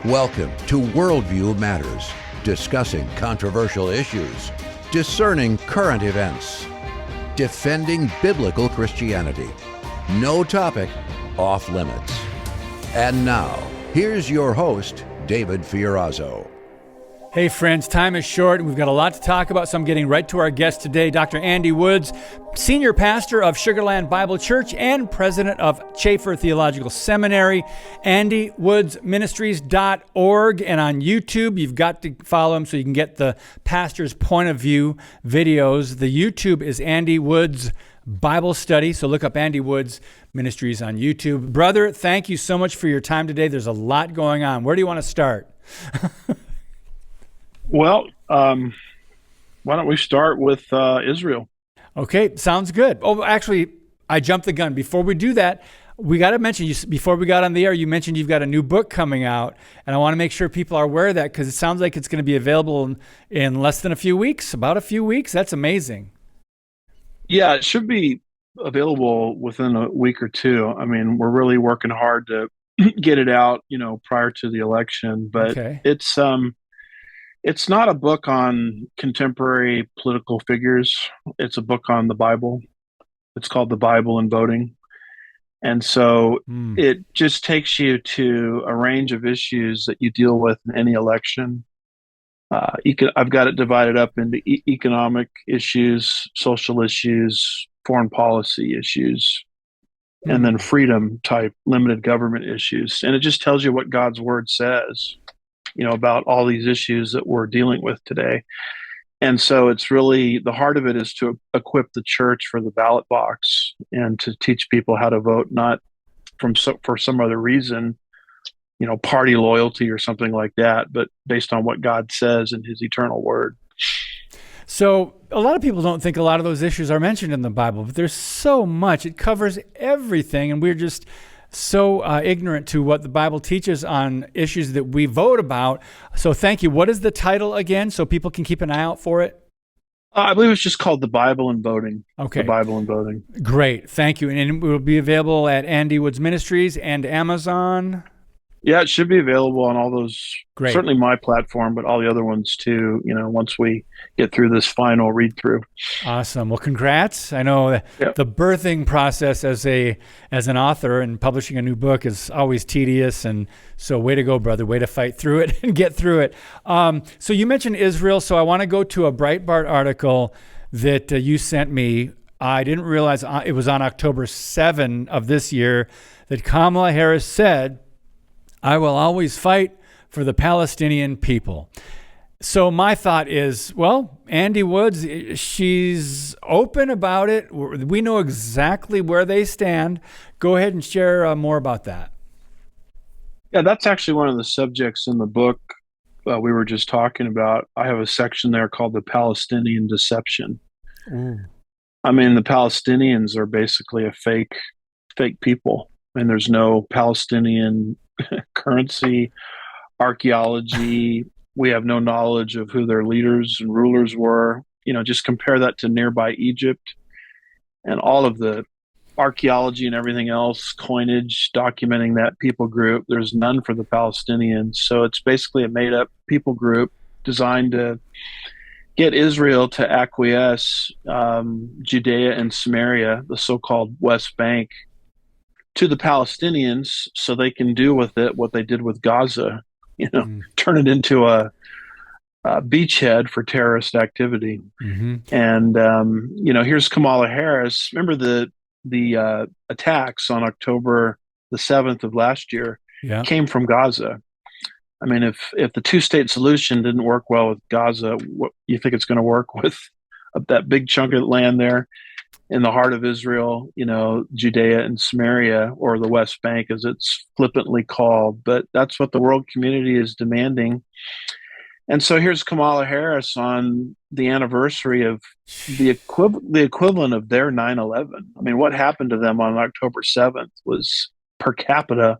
Welcome to Worldview Matters, discussing controversial issues, discerning current events, defending biblical Christianity. No topic off limits. And now, here's your host, David Fiorazzo. Hey friends, time is short and we've got a lot to talk about, so I'm getting right to our guest today, Dr. Andy Woods, Senior Pastor of Sugar Land Bible Church and President of Chafer Theological Seminary, andywoodsministries.org, and on YouTube, you've got to follow him so you can get the pastor's point of view videos. The YouTube is Andy Woods Bible Study, so look up Andy Woods Ministries on YouTube. Brother, thank you so much for your time today. There's a lot going on. Where do you want to start? Well, why don't we start with Israel? Okay, sounds good. Oh, actually, I jumped the gun. Before we do that, we got to mention, before we got on the air, you mentioned you've got a new book coming out, and I want to make sure people are aware of that because it sounds like it's going to be available in less than a few weeks, about a few weeks. That's amazing. Yeah, it should be available within a week or two. I mean, we're really working hard to get it out, prior to the election, but Okay. It's not a book on contemporary political figures. It's a book on the Bible. It's called The Bible and Voting. And so it just takes you to a range of issues that you deal with in any election. I've got it divided up into economic issues, social issues, foreign policy issues, and then freedom type limited government issues. And it just tells you what God's word says, about all these issues that we're dealing with today. And so it's really, the heart of it is to equip the church for the ballot box and to teach people how to vote, not for some other reason, party loyalty or something like that, but based on what God says in his eternal word. So a lot of people don't think a lot of those issues are mentioned in the Bible, but there's so much. It covers everything, and we're just so ignorant to what the Bible teaches on issues that we vote about. So thank you. What is the title again so people can keep an eye out for it? I believe it's just called The Bible and Voting. Okay. The Bible and Voting. Great. Thank you. And it will be available at Andy Woods Ministries and Amazon. Yeah, it should be available on all those, Great. Certainly my platform, but all the other ones too, once we get through this final read through. Awesome. Well, congrats. I know the birthing process as an author and publishing a new book is always tedious. And so way to go, brother. Way to fight through it and get through it. So you mentioned Israel. So I want to go to a Breitbart article that you sent me. I didn't realize it was on October 7 of this year that Kamala Harris said, "I will always fight for the Palestinian people." So my thought is, well, Andy Woods, she's open about it. We know exactly where they stand. Go ahead and share more about that. Yeah, that's actually one of the subjects in the book we were just talking about. I have a section there called The Palestinian Deception. Ooh. I mean, the Palestinians are basically a fake people, and there's no Palestinian currency, archaeology. We have no knowledge of who their leaders and rulers were. Just compare that to nearby Egypt and all of the archaeology and everything else, coinage documenting that people group. There's none for the Palestinians. So it's basically a made up people group designed to get Israel to acquiesce Judea and Samaria, the so-called West Bank, to the Palestinians so they can do with it what they did with Gaza, turn it into a beachhead for terrorist activity. Mm-hmm. And, here's Kamala Harris. Remember the attacks on October the 7th of last year came from Gaza. I mean, if the two-state solution didn't work well with Gaza, what you think it's going to work with that big chunk of land there in the heart of Israel, Judea and Samaria, or the West Bank as it's flippantly called. But that's what the world community is demanding. And so here's Kamala Harris on the anniversary of the equivalent of their 9/11. I mean, what happened to them on October 7th was per capita,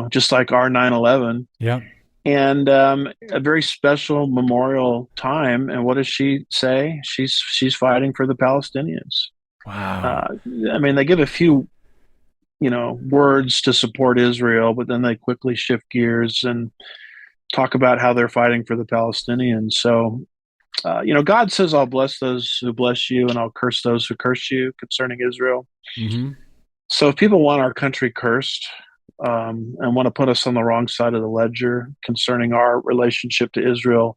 just like our 9/11. Yeah. And a very special memorial time. And what does she say? She's fighting for the Palestinians. Wow. I mean, they give a few, words to support Israel, but then they quickly shift gears and talk about how they're fighting for the Palestinians. So, God says, I'll bless those who bless you and I'll curse those who curse you concerning Israel. Mm-hmm. So if people want our country cursed, and want to put us on the wrong side of the ledger concerning our relationship to Israel,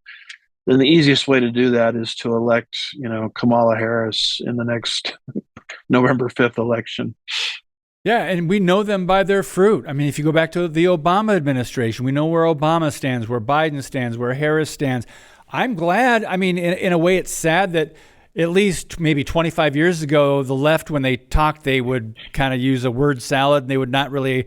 then the easiest way to do that is to elect, Kamala Harris in the next November 5th election. Yeah, and we know them by their fruit. I mean, if you go back to the Obama administration, we know where Obama stands, where Biden stands, where Harris stands. I'm glad. I mean, in a way, it's sad that at least maybe 25 years ago, the left, when they talked, they would kind of use a word salad and they would not really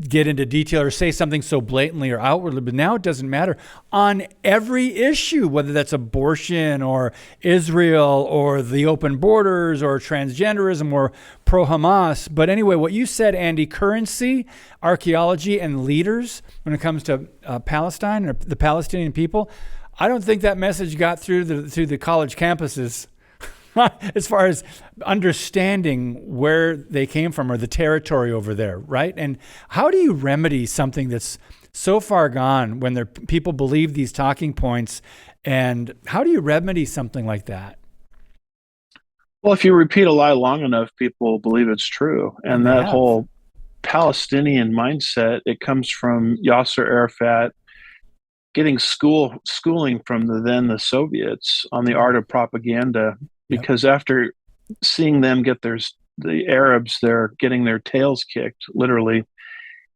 get into detail or say something so blatantly or outwardly. But now it doesn't matter on every issue, whether that's abortion or Israel or the open borders or transgenderism or pro-Hamas. But anyway, what you said, Andy, currency, archaeology, and leaders when it comes to Palestine or the Palestinian people, I don't think that message got through the college campuses as far as understanding where they came from or the territory over there, right? And how do you remedy something that's so far gone when people believe these talking points? And how do you remedy something like that? Well, if you repeat a lie long enough, people believe it's true. And that whole Palestinian mindset, it comes from Yasser Arafat getting schooling from the Soviets on the art of propaganda. Because after seeing them get the Arabs, they're getting their tails kicked, literally,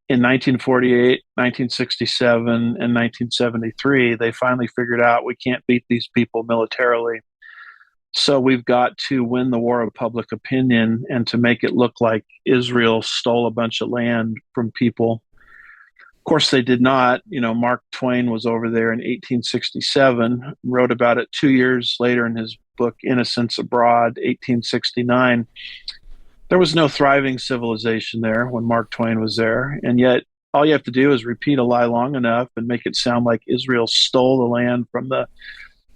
in 1948, 1967, and 1973, they finally figured out we can't beat these people militarily. So we've got to win the war of public opinion and to make it look like Israel stole a bunch of land from people. Of course, they did not. Mark Twain was over there in 1867, wrote about it 2 years later in his book, Innocents Abroad, 1869. There was no thriving civilization there when Mark Twain was there. And yet all you have to do is repeat a lie long enough and make it sound like Israel stole the land from the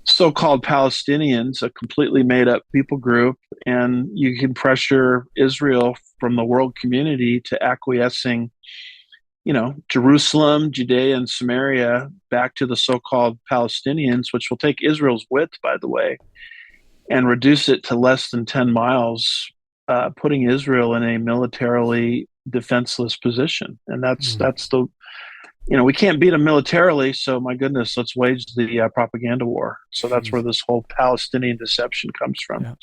so-called Palestinians, a completely made-up people group, and you can pressure Israel from the world community to acquiescing Jerusalem, Judea, and Samaria back to the so-called Palestinians, which will take Israel's width, by the way, and reduce it to less than 10 miles, putting Israel in a militarily defenseless position. And that's the, we can't beat them militarily. So my goodness, let's wage the propaganda war. So that's where this whole Palestinian deception comes from. Yeah.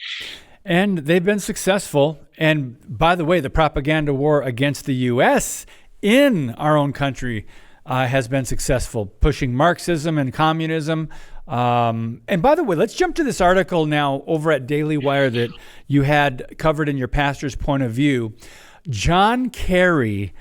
And they've been successful. And by the way, the propaganda war against the U.S. in our own country has been successful, pushing Marxism and communism. And by the way, let's jump to this article now over at Daily Wire that you had covered in your pastor's point of view. John Kerry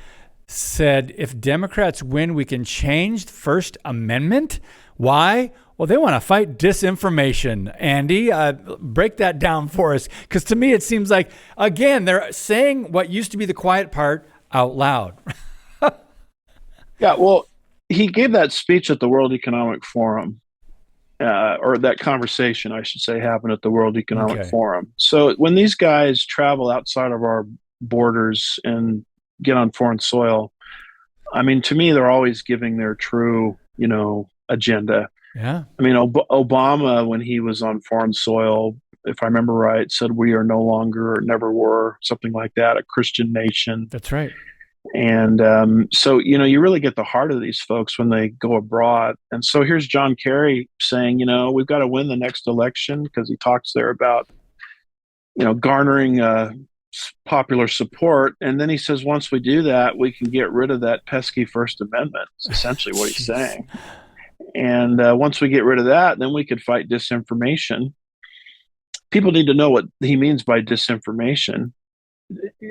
said, if Democrats win, we can change the First Amendment. Why? Well, they want to fight disinformation. Andy, break that down for us. Because to me, it seems like, again, they're saying what used to be the quiet part out loud. Yeah, well, he gave that speech at the World Economic Forum, or that conversation, I should say, happened at the World Economic Forum. So when these guys travel outside of our borders and get on foreign soil, I mean, to me, they're always giving their true, agenda. Yeah. I mean, Obama, when he was on foreign soil, if I remember right, said we are no longer or never were, something like that, a Christian nation. That's right. And so, you really get the heart of these folks when they go abroad. And so here's John Kerry saying, we've got to win the next election, because he talks there about, garnering popular support. And then he says, once we do that, we can get rid of that pesky First Amendment. It's essentially what he's saying. And once we get rid of that, then we could fight disinformation. People need to know what he means by disinformation.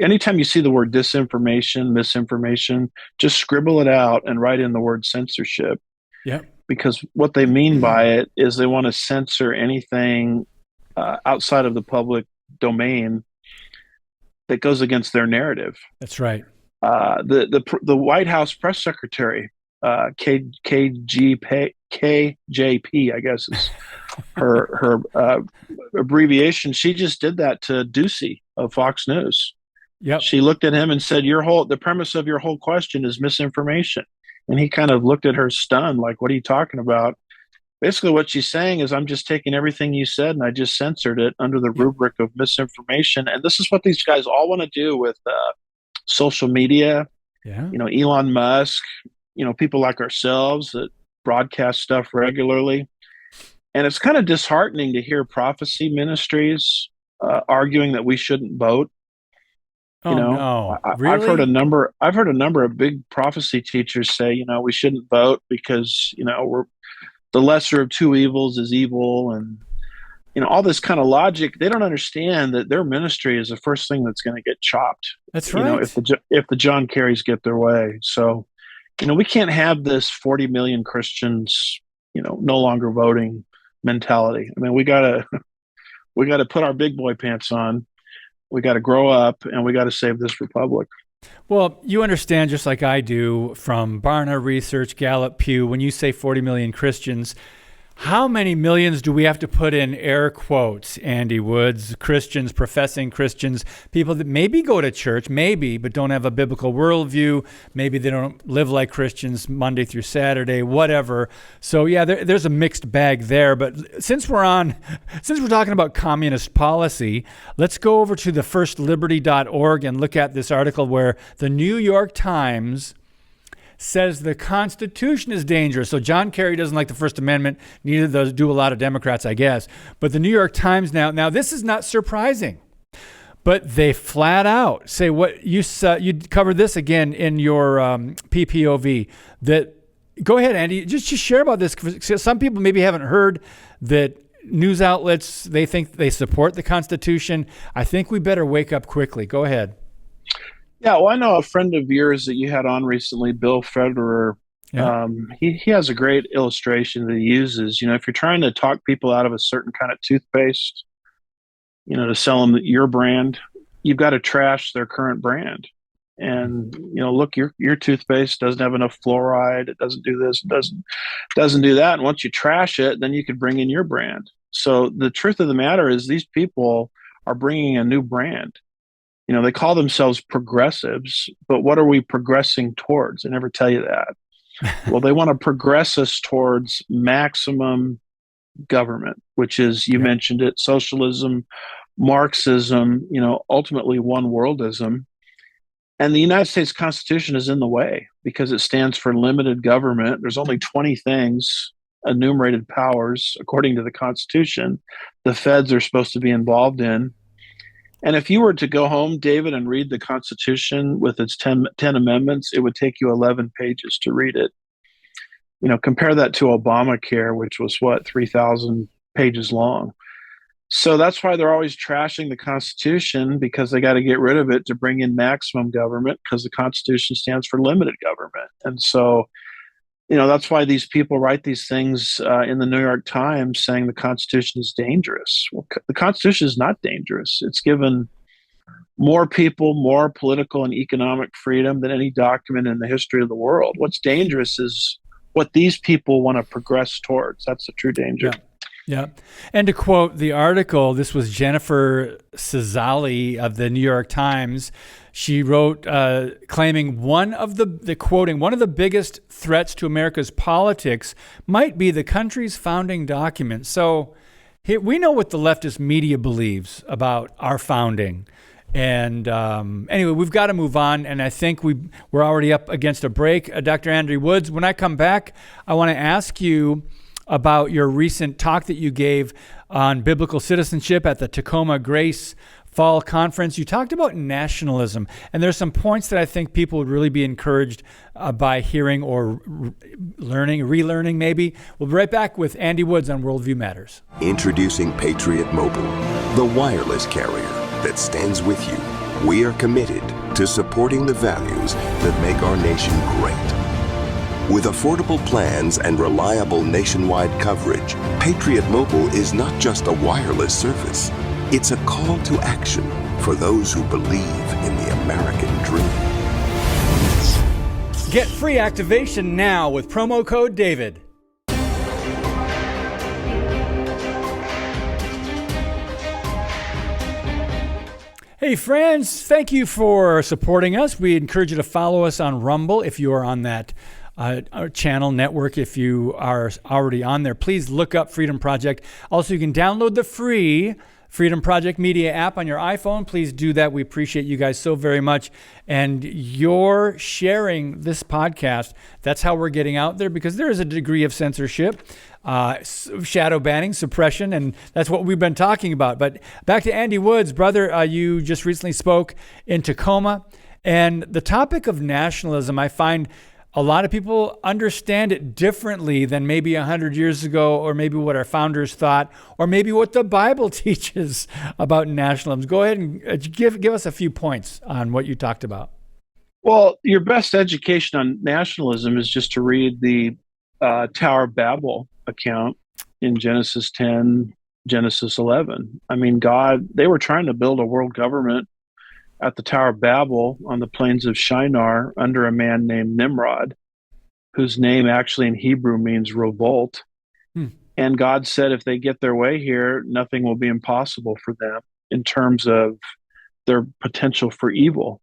Anytime you see the word disinformation, misinformation, just scribble it out and write in the word censorship. Yeah. Because what they mean by it is they want to censor anything outside of the public domain that goes against their narrative. That's right. The White House press secretary, KJP, I guess is her abbreviation. She just did that to Ducey of Fox News. Yep. She looked at him and said, the premise of your whole question is misinformation. And he kind of looked at her stunned, like, what are you talking about? Basically, what she's saying is, I'm just taking everything you said and I just censored it under the rubric of misinformation. And this is what these guys all want to do with social media. Yeah. Elon Musk, people like ourselves that broadcast stuff regularly. And it's kind of disheartening to hear prophecy ministries arguing that we shouldn't vote. Oh, no. Really? I've heard a number of big prophecy teachers say, we shouldn't vote because, we're the lesser of two evils is evil, and all this kind of logic. They don't understand that their ministry is the first thing that's going to get chopped. That's right. If the John Kerrys get their way. So, we can't have this 40 million Christians, no longer voting mentality. I mean, we gotta put our big boy pants on. We got to grow up, and we got to save this republic. Well, you understand, just like I do, from Barna Research, Gallup, Pew, when you say 40 million Christians, how many millions do we have to put in air quotes, Andy Woods, Christians, professing Christians, people that maybe go to church, maybe, but don't have a biblical worldview, maybe they don't live like Christians Monday through Saturday, whatever. So yeah, there's a mixed bag there. But since we're talking about communist policy, let's go over to the firstliberty.org and look at this article where the New York Times says the Constitution is dangerous. So John Kerry doesn't like the First Amendment. Neither do a lot of Democrats, I guess. But the New York Times now this is not surprising, but they flat out say what you covered this again in your PPOV. That go ahead, Andy, just share about this. Some people maybe haven't heard that news outlets, they think they support the Constitution. I think we better wake up quickly. Go ahead. Yeah, well, I know a friend of yours that you had on recently, Bill Federer. Yeah. He has a great illustration that he uses. If you're trying to talk people out of a certain kind of toothpaste, to sell them your brand, you've got to trash their current brand. And look, your toothpaste doesn't have enough fluoride. It doesn't do this. It doesn't do that. And once you trash it, then you could bring in your brand. So the truth of the matter is, these people are bringing a new brand. They call themselves progressives, but what are we progressing towards? They never tell you that. Well, they want to progress us towards maximum government, which is, you mentioned it, socialism, Marxism, ultimately one worldism. And the United States Constitution is in the way because it stands for limited government. There's only 20 things, enumerated powers, according to the Constitution, the feds are supposed to be involved in. And if you were to go home, David, and read the Constitution with its 10 amendments, it would take you 11 pages to read it. Compare that to Obamacare, which was 3,000 pages long. So that's why they're always trashing the Constitution, because they got to get rid of it to bring in maximum government, because the Constitution stands for limited government. And so, that's why these people write these things in the New York Times saying the Constitution is dangerous. Well, the Constitution is not dangerous. It's given more people more political and economic freedom than any document in the history of the world. What's dangerous is what these people want to progress towards. That's the true danger. Yeah. And to quote the article, this was Jennifer Cizali of the New York Times. She wrote, claiming one of the biggest threats to America's politics might be the country's founding documents. So here, we know what the leftist media believes about our founding. And anyway, we've got to move on. And I think we're already up against a break. Dr. Andrew Woods, when I come back, I want to ask you about your recent talk that you gave on biblical citizenship at the Tacoma Grace Fall Conference. You talked about nationalism, and there's some points that I think people would really be encouraged by hearing or relearning maybe. We'll be right back with Andy Woods on Worldview Matters. Introducing Patriot Mobile, the wireless carrier that stands with you. We are committed to supporting the values that make our nation great. With affordable plans and reliable nationwide coverage, Patriot Mobile is not just a wireless service. It's a call to action for those who believe in the American dream. Get free activation now with promo code DAVID. Hey friends, thank you for supporting us. We encourage you to follow us on Rumble if you are on that our channel network. If you are already on there, please look up Freedom Project. Also, you can download the free Freedom Project Media app on your iPhone. Please do that. We appreciate you guys so very much. And you're sharing this podcast. That's how we're getting out there, because there is a degree of censorship, shadow banning, suppression, and that's what we've been talking about. But back to Andy Woods, brother, you just recently spoke in Tacoma. And the topic of nationalism, I find a lot of people understand it differently than maybe 100 years ago, or maybe what our founders thought, or maybe what the Bible teaches about nationalism. Go ahead and give us a few points on what you talked about. Well, your best education on nationalism is just to read the Tower of Babel account in Genesis 10, Genesis 11. I mean, they were trying to build a world government at the Tower of Babel on the plains of Shinar under a man named Nimrod, whose name actually in Hebrew means revolt. And God said if they get their way here, nothing will be impossible for them in terms of their potential for evil.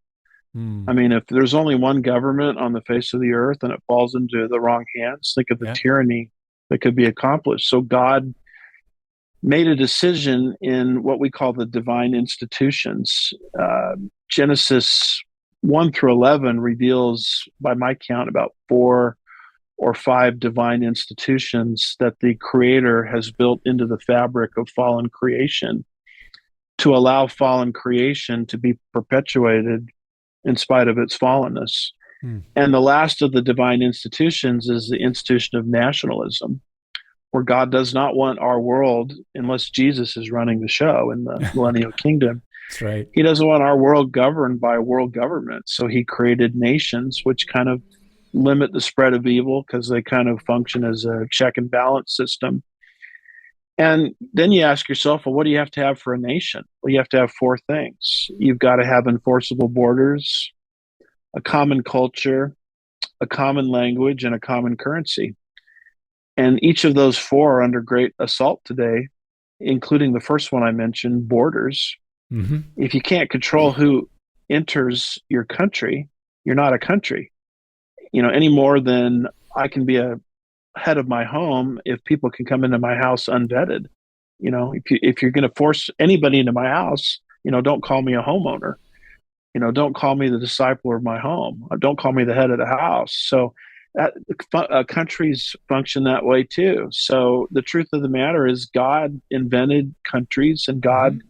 I mean, if there's only one government on the face of the earth and it falls into the wrong hands, think of the tyranny that could be accomplished. So God made a decision in what we call the divine institutions. Genesis 1 through 11 reveals, by my count, about 4 or 5 divine institutions that the Creator has built into the fabric of fallen creation to allow fallen creation to be perpetuated in spite of its fallenness. And the last of the divine institutions is the institution of nationalism, where God does not want our world, unless Jesus is running the show in the millennial kingdom. That's right. He doesn't want our world governed by world government. So he created nations, which kind of limit the spread of evil because they kind of function as a check and balance system. And then you ask yourself, well, what do you have to have for a nation? Well, you have to have 4 things. You've got to have enforceable borders, a common culture, a common language, and a common currency. And each of those 4 are under great assault today, including the first one I mentioned, borders. If you can't control who enters your country, you're not a country. Any more than I can be a head of my home if people can come into my house unvetted. If you're going to force anybody into my house, don't call me a homeowner. Don't call me the discipler of my home. Don't call me the head of the house. So countries function that way too. So the truth of the matter is God invented countries, and God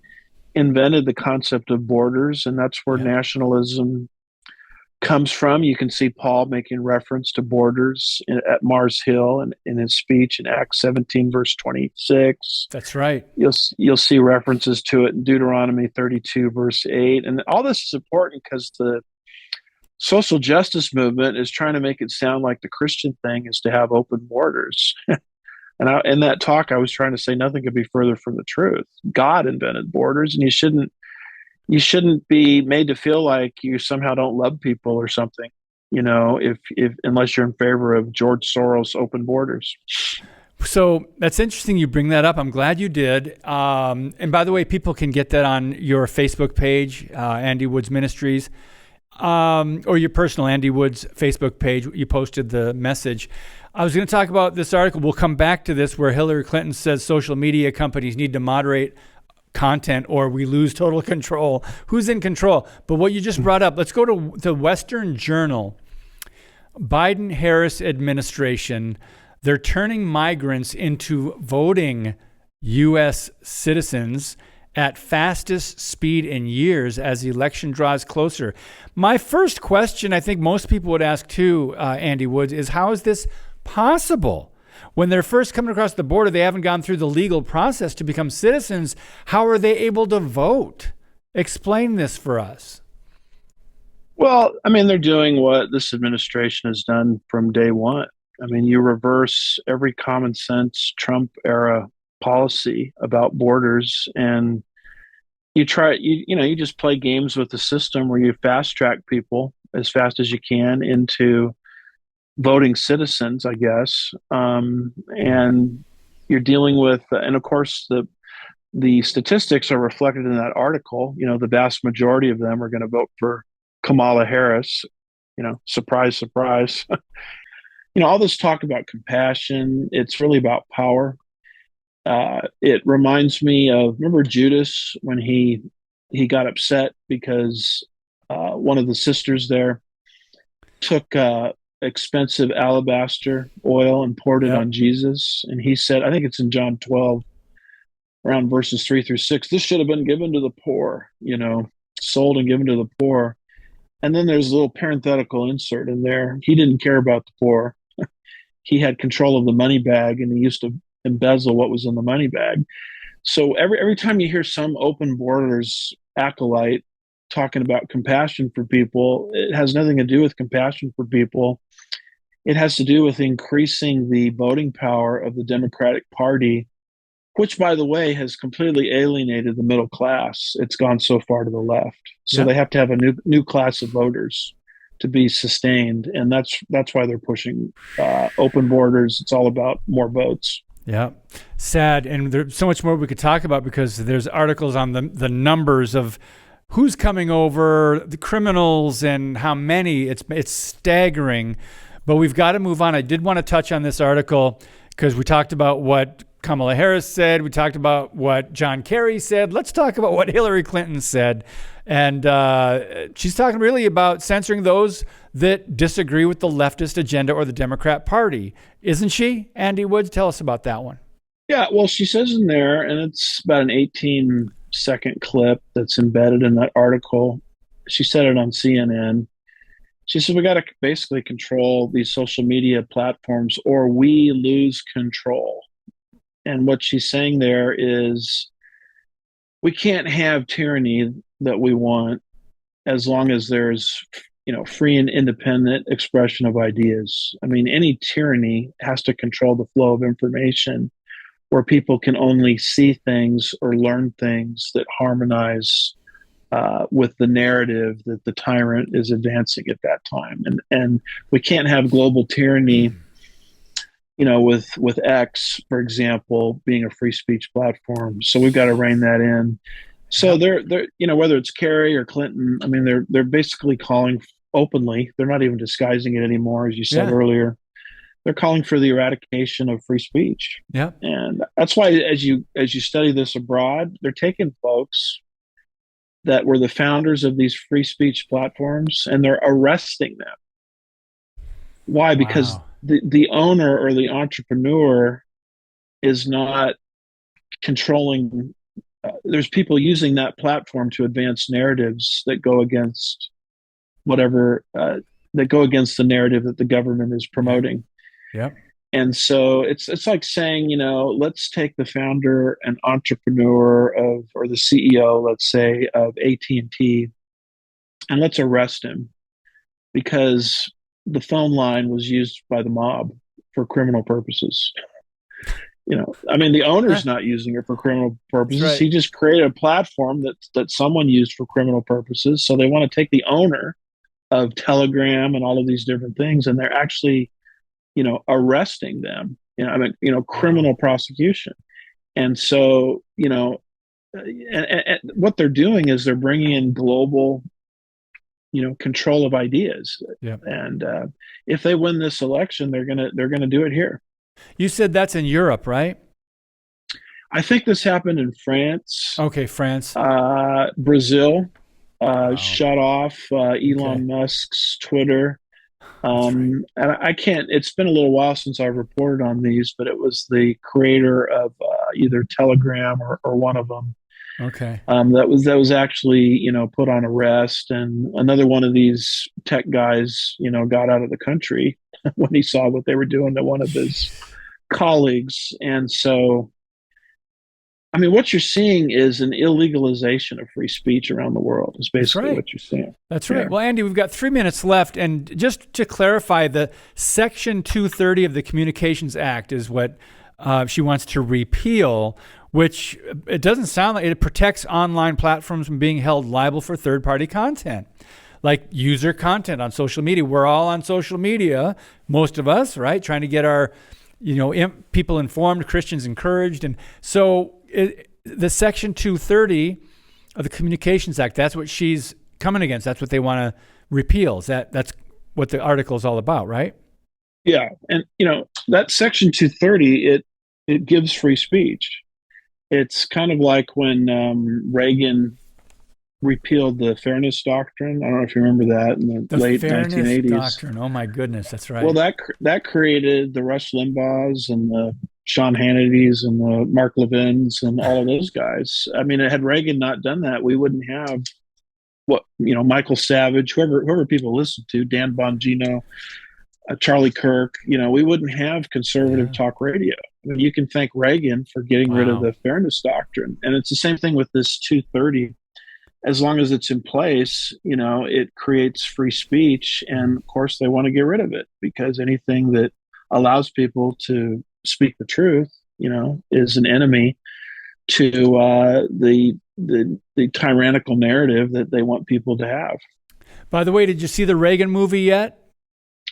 invented the concept of borders, and that's where nationalism comes from. You can see Paul making reference to borders at Mars Hill and in his speech in Acts 17, verse 26. That's right. You'll see references to it in Deuteronomy 32, verse 8. And all this is important because the social justice movement is trying to make it sound like the Christian thing is to have open borders. And in that talk, I was trying to say nothing could be further from the truth. God invented borders, and you shouldn't be made to feel like you somehow don't love people or something, if unless you're in favor of George Soros' open borders. So that's interesting you bring that up. I'm glad you did. And by the way, people can get that on your Facebook page, Andy Woods Ministries, or your personal Andy Woods Facebook page. You posted the message. I was going to talk about this article. We'll come back to this, where Hillary Clinton says social media companies need to moderate content or we lose total control. Who's in control? But what you just brought up, let's go to the Western Journal. Biden-Harris administration, they're turning migrants into voting U.S. citizens at fastest speed in years as the election draws closer. My first question, I think most people would ask too, Andy Woods, is how is this possible? When they're first coming across the border, they haven't gone through the legal process to become citizens. How are they able to vote? Explain this for us. Well, I mean, they're doing what this administration has done from day one. I mean, you reverse every common sense Trump era policy about borders, and you just play games with the system where you fast track people as fast as you can into voting citizens, I guess. And you're dealing with, and of course, the statistics are reflected in that article. The vast majority of them are going to vote for Kamala Harris. Surprise, surprise. all this talk about compassion, it's really about power. It reminds me of, remember Judas when he got upset because one of the sisters there took expensive alabaster oil and poured it on Jesus, and he said, I think it's in John 12, around verses 3-6, this should have been given to the poor, sold and given to the poor. And then there's a little parenthetical insert in there. He didn't care about the poor. He had control of the money bag, and he used to embezzle what was in the money bag. So every time you hear some open borders acolyte talking about compassion for people, it has nothing to do with compassion for people. It has to do with increasing the voting power of the Democratic Party, which, by the way, has completely alienated the middle class. It's gone so far to the left. So they have to have a new class of voters to be sustained. And that's why they're pushing open borders. It's all about more votes. Yeah. Sad. And there's so much more we could talk about, because there's articles on the numbers of who's coming over, the criminals, and how many. It's staggering. But we've got to move on. I did want to touch on this article because we talked about what Kamala Harris said. We talked about what John Kerry said. Let's talk about what Hillary Clinton said. And she's talking really about censoring those that disagree with the leftist agenda or the Democrat Party. Isn't she? Andy Woods, tell us about that one. Yeah, well, she says in there, and it's about an 18-second clip that's embedded in that article. She said it on CNN. She said, we got to basically control these social media platforms or we lose control. And what she's saying there is we can't have tyranny that we want as long as there's, free and independent expression of ideas. I mean, any tyranny has to control the flow of information where people can only see things or learn things that harmonize with the narrative that the tyrant is advancing at that time. And we can't have global tyranny, with X, for example, being a free speech platform. So we've got to rein that in. So they're whether it's Kerry or Clinton, I mean, they're basically calling openly. They're not even disguising it anymore, as you said earlier. They're calling for the eradication of free speech. Yeah, and that's why, as you study this abroad, they're taking folks that were the founders of these free speech platforms and they're arresting them. Why? Because the owner or the entrepreneur is not controlling. There's people using that platform to advance narratives that go against that go against the narrative that the government is promoting. Yeah. And so it's like saying, let's take the founder and entrepreneur or the CEO, let's say, of AT&T, and let's arrest him because the phone line was used by the mob for criminal purposes. The owner's not using it for criminal purposes. Right. He just created a platform that someone used for criminal purposes. So they want to take the owner of Telegram and all of these different things, and they're actually, arresting them. Criminal prosecution. And so, and what they're doing is they're bringing in global control of ideas. Yeah. And if they win this election, they're gonna do it here. You said that's in Europe, right? I think this happened in France. Okay, France. Brazil shut off Elon Musk's Twitter. And I can't. It's been a little while since I've reported on these, but it was the creator of either Telegram or one of them. Okay. That was actually put on arrest, and another one of these tech guys got out of the country when he saw what they were doing to one of his colleagues. And so, I mean, what you're seeing is an illegalization of free speech around the world is basically what you're seeing. That's right. Well, Andy, we've got 3 minutes left. And just to clarify, the Section 230 of the Communications Act is what she wants to repeal, which it doesn't sound like it protects online platforms from being held liable for third-party content, like user content on social media. We're all on social media, most of us, right? Trying to get our, people informed, Christians encouraged. And so the Section 230 of the Communications Act, that's what she's coming against. That's what they want to repeal. That's what the article is all about, right? Yeah, and that Section 230, it gives free speech. It's kind of like when Reagan repealed the Fairness Doctrine. I don't know if you remember that in the late Fairness 1980s. Doctrine. Oh my goodness, that's right. Well, that created the Rush Limbaughs and the Sean Hannitys and the Mark Levins and all of those guys. I mean, had Reagan not done that, we wouldn't have Michael Savage, whoever people listen to, Dan Bongino, Charlie Kirk. We wouldn't have conservative talk radio. I mean, you can thank Reagan for getting rid of the Fairness Doctrine, and it's the same thing with this 230. As long as it's in place, it creates free speech. And of course, they want to get rid of it because anything that allows people to speak the truth, is an enemy to the tyrannical narrative that they want people to have. By the way, did you see the Reagan movie yet?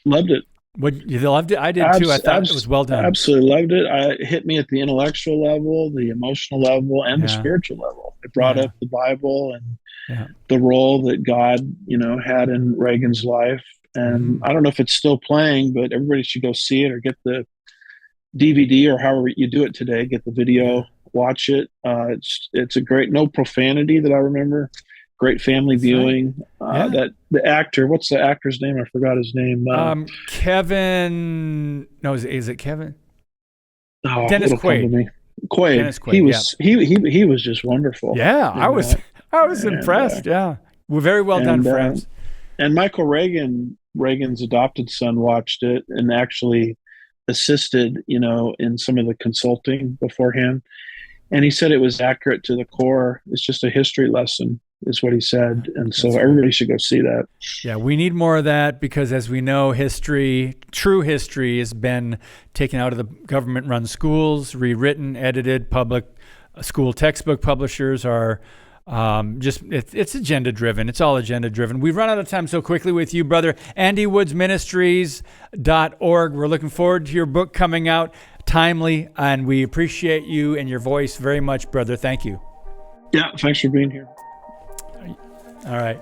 Loved it. You loved it? I did too. I thought it was well done. Absolutely loved it. It hit me at the intellectual level, the emotional level, and the spiritual level. It brought up the Bible and the role that God, had in Reagan's life. And I don't know if it's still playing, but everybody should go see it or get the DVD or however you do it today. Get the video, watch it. It's a great, no profanity that I remember. Great family viewing. That the actor, what's the actor's name? I forgot his name. Kevin. No, is it Kevin? Oh, Dennis Quaid. Quaid. Dennis Quaid. He was just wonderful. Yeah, I was impressed. We're very well done, friends. And Michael Reagan's adopted son, watched it and actually assisted, in some of the consulting beforehand. And he said it was accurate to the core. It's just a history lesson, is what he said. And so everybody should go see that. Yeah, we need more of that because, as we know, true history has been taken out of the government-run schools, rewritten, edited. Public school textbook publishers are it's agenda-driven. It's all agenda-driven. We've run out of time so quickly with you, brother. AndyWoodsMinistries.org. We're looking forward to your book coming out timely, and we appreciate you and your voice very much, brother. Thank you. Yeah, thanks for being here. All right.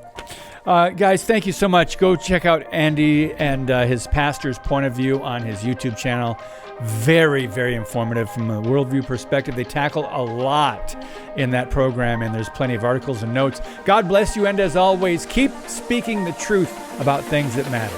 Guys, thank you so much. Go check out Andy and his pastor's point of view on his YouTube channel. Very, very informative from a worldview perspective. They tackle a lot in that program, and there's plenty of articles and notes. God bless you, and as always, keep speaking the truth about things that matter.